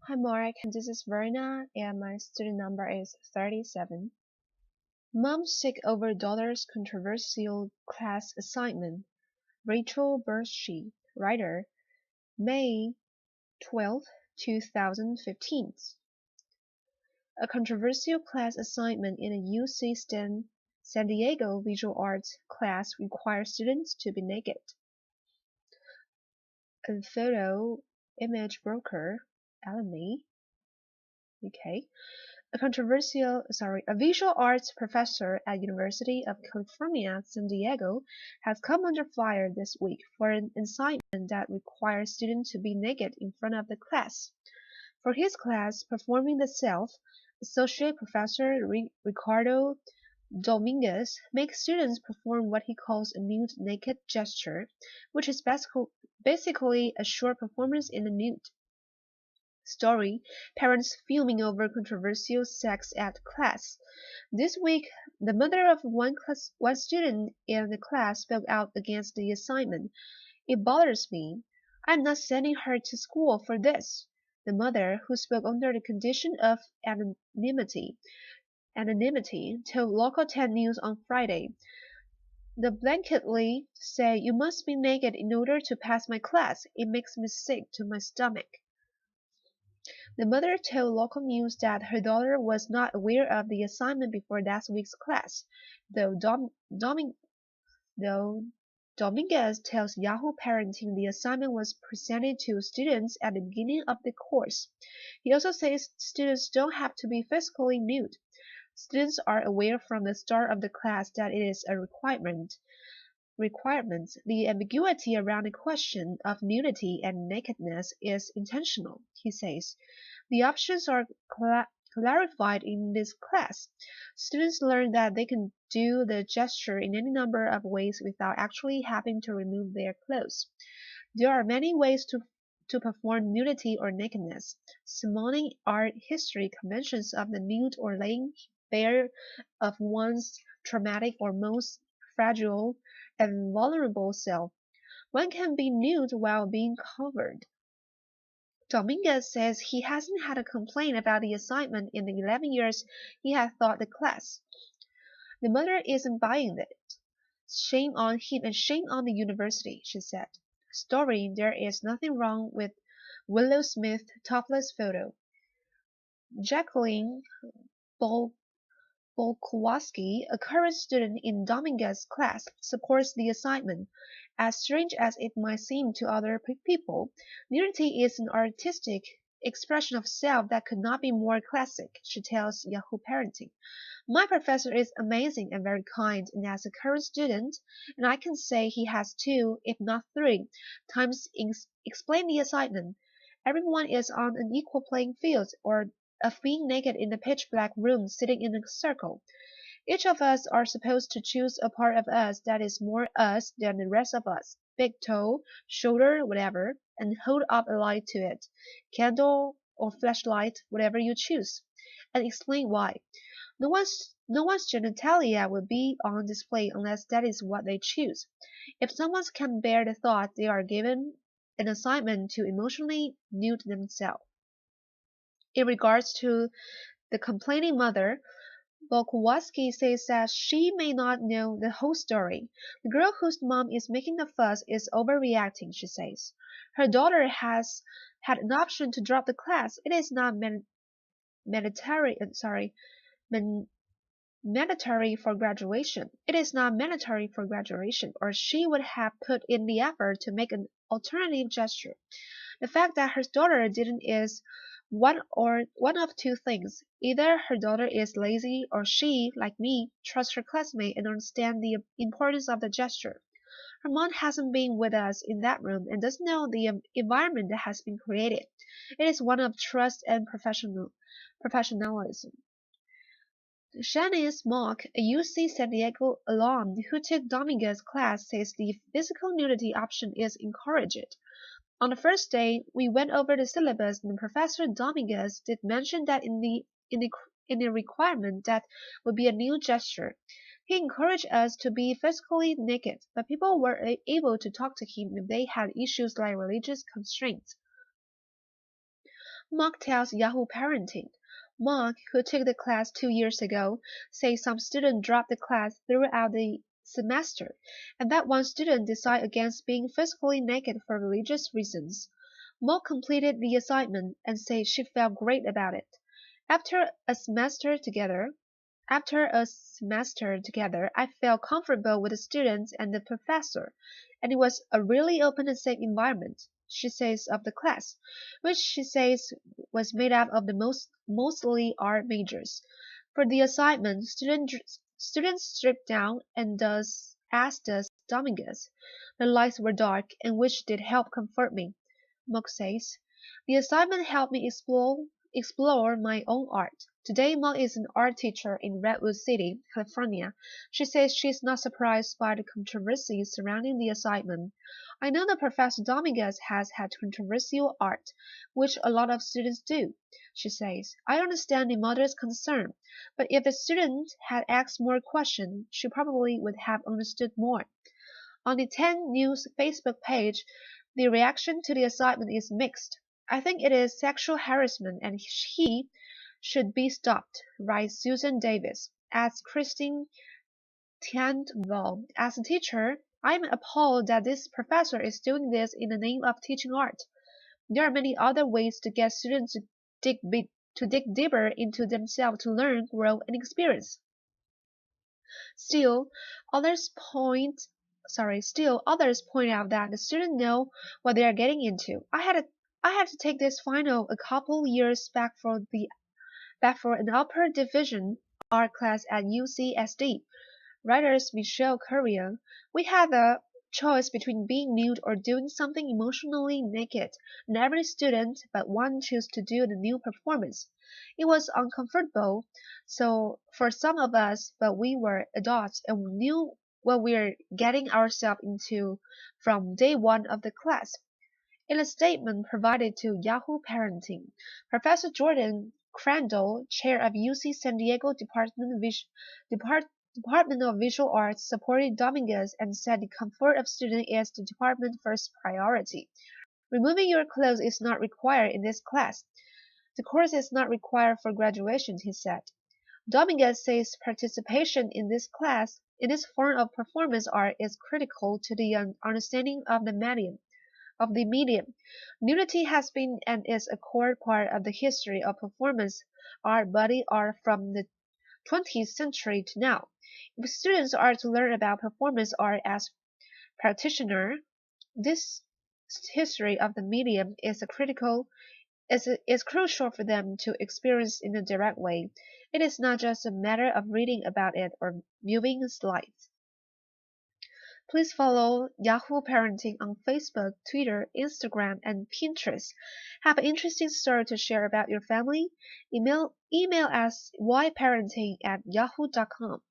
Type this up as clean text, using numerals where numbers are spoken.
Hi Mark, this is Verna and my student number is 37. Mom sick over daughter's controversial class assignment. Rachel Bershi, writer, May 12, 2015. A controversial class assignment in a UC San Diego visual arts class requires students to be naked. A photo image broker, LME. Okay. A visual arts professor at University of California, San Diego, has come under fire this week for an assignment that requires students to be naked in front of the class. For his class, Performing the Self, Associate Professor Ricardo Dominguez makes students perform what he calls a nude naked gesture, which is basically a short performance in the nude. Story, parents fuming over controversial sex ed class. This week, the mother of one student in the class spoke out against the assignment. It bothers me. I'm not sending her to school for this. The mother, who spoke under the condition of anonymity, told Local 10 News on Friday. They blanketly say you must be naked in order to pass my class. It makes me sick to my stomach. The mother told local news that her daughter was not aware of the assignment before last week's class, though Dominguez tells Yahoo Parenting the assignment was presented to students at the beginning of the course. He also says students don't have to be physically nude. Students are aware from the start of the class that it is a requirement. The ambiguity around the question of nudity and nakedness is intentional, he says. The options are clarified in this class. Students learn that they can do the gesture in any number of ways without actually having to remove their clothes. There are many ways to perform nudity or nakedness. Summoning art history conventions of the nude or laying bare of one's traumatic or most fragile and vulnerable self. One can be nude while being covered. Dominguez says he hasn't had a complaint about the assignment in the 11 years he has taught the class. The mother isn't buying it. Shame on him and shame on the university, she said. Story, there is nothing wrong with Willow Smith topless photo. Jacqueline Bolkowski, a current student in Dominguez's class, supports the assignment. As strange as it might seem to other people, nudity is an artistic expression of self that could not be more classic, she tells Yahoo Parenting. My professor is amazing and very kind, and as a current student, and I can say he has 2, if not 3, times explained the assignment. Everyone is on an equal playing field, or of being naked in a pitch-black room sitting in a circle. Each of us are supposed to choose a part of us that is more us than the rest of us, big toe, shoulder, whatever, and hold up a light to it, candle or flashlight, whatever you choose, and explain why. No one's genitalia will be on display unless that is what they choose. If someone can bear the thought, they are given an assignment to emotionally nude themselves. In regards to the complaining mother, Bolkowski says that she may not know the whole story. The girl whose mom is making the fuss is overreacting, she says. Her daughter has had an option to drop the class. It is not mandatory, mandatory for graduation. It is not mandatory for graduation, or she would have put in the effort to make an alternative gesture. The fact that her daughter didn't is one of two things. Either her daughter is lazy or she, like me, trusts her classmate and understands the importance of the gesture. Her mom hasn't been with us in that room and doesn't know the environment that has been created. It is one of trust and professionalism. Shanice Mock, a UC San Diego alum who took Dominguez's class, says the physical nudity option is encouraged. On the first day, we went over the syllabus and Professor Dominguez did mention that in the requirement that would be a new gesture. He encouraged us to be physically naked, but people were able to talk to him if they had issues like religious constraints. Mark tells Yahoo Parenting. Mark, who took the class 2 years ago, says some student dropped the class throughout the semester, and that one student decided against being physically naked for religious reasons. Mark completed the assignment and said she felt great about it. After a semester together, I felt comfortable with the students and the professor, and it was a really open and safe environment, she says of the class, which she says was made up of the mostly art majors. For the assignment, students stripped down and does as does Dominguez. The lights were dark, and which did help comfort me, Mock says. The assignment helped me explore my own art. Today, Mom is an art teacher in Redwood City, California. She says she is not surprised by the controversy surrounding the assignment. I know that Professor Dominguez has had controversial art, which a lot of students do, she says. I understand the mother's concern, but if the student had asked more questions, she probably would have understood more. On the 10 News Facebook page, the reaction to the assignment is mixed. I think it is sexual harassment and he should be stopped, writes Susan Davis. As Christine Tianval, as a teacher, I am appalled that this professor is doing this in the name of teaching art. There are many other ways to get students to dig deeper into themselves to learn, grow, and experience. Still, others point Still others point out that the students know what they are getting into. I had to take this final a couple years back for an upper division art class at UCSD. Writers Michelle Currier. We had a choice between being nude or doing something emotionally naked, and every student but one chose to do the new performance. It was uncomfortable, so for some of us, but we were adults and we knew what we were getting ourselves into from day one of the class. In a statement provided to Yahoo Parenting, Professor Jordan Crandall, chair of UC San Diego Department of Visual Arts, supported Dominguez and said the comfort of students is the department's first priority. Removing your clothes is not required in this class. The course is not required for graduation, he said. Dominguez says participation in this class, in this form of performance art, is critical to the understanding of the medium. Nudity has been and is a core part of the history of performance art, body art from the 20th century to now. If students are to learn about performance art as practitioner, this history of the medium is crucial for them to experience in a direct way. It is not just a matter of reading about it or viewing slides. Please follow Yahoo Parenting on Facebook, Twitter, Instagram, and Pinterest. Have an interesting story to share about your family? Email us yparenting@yahoo.com.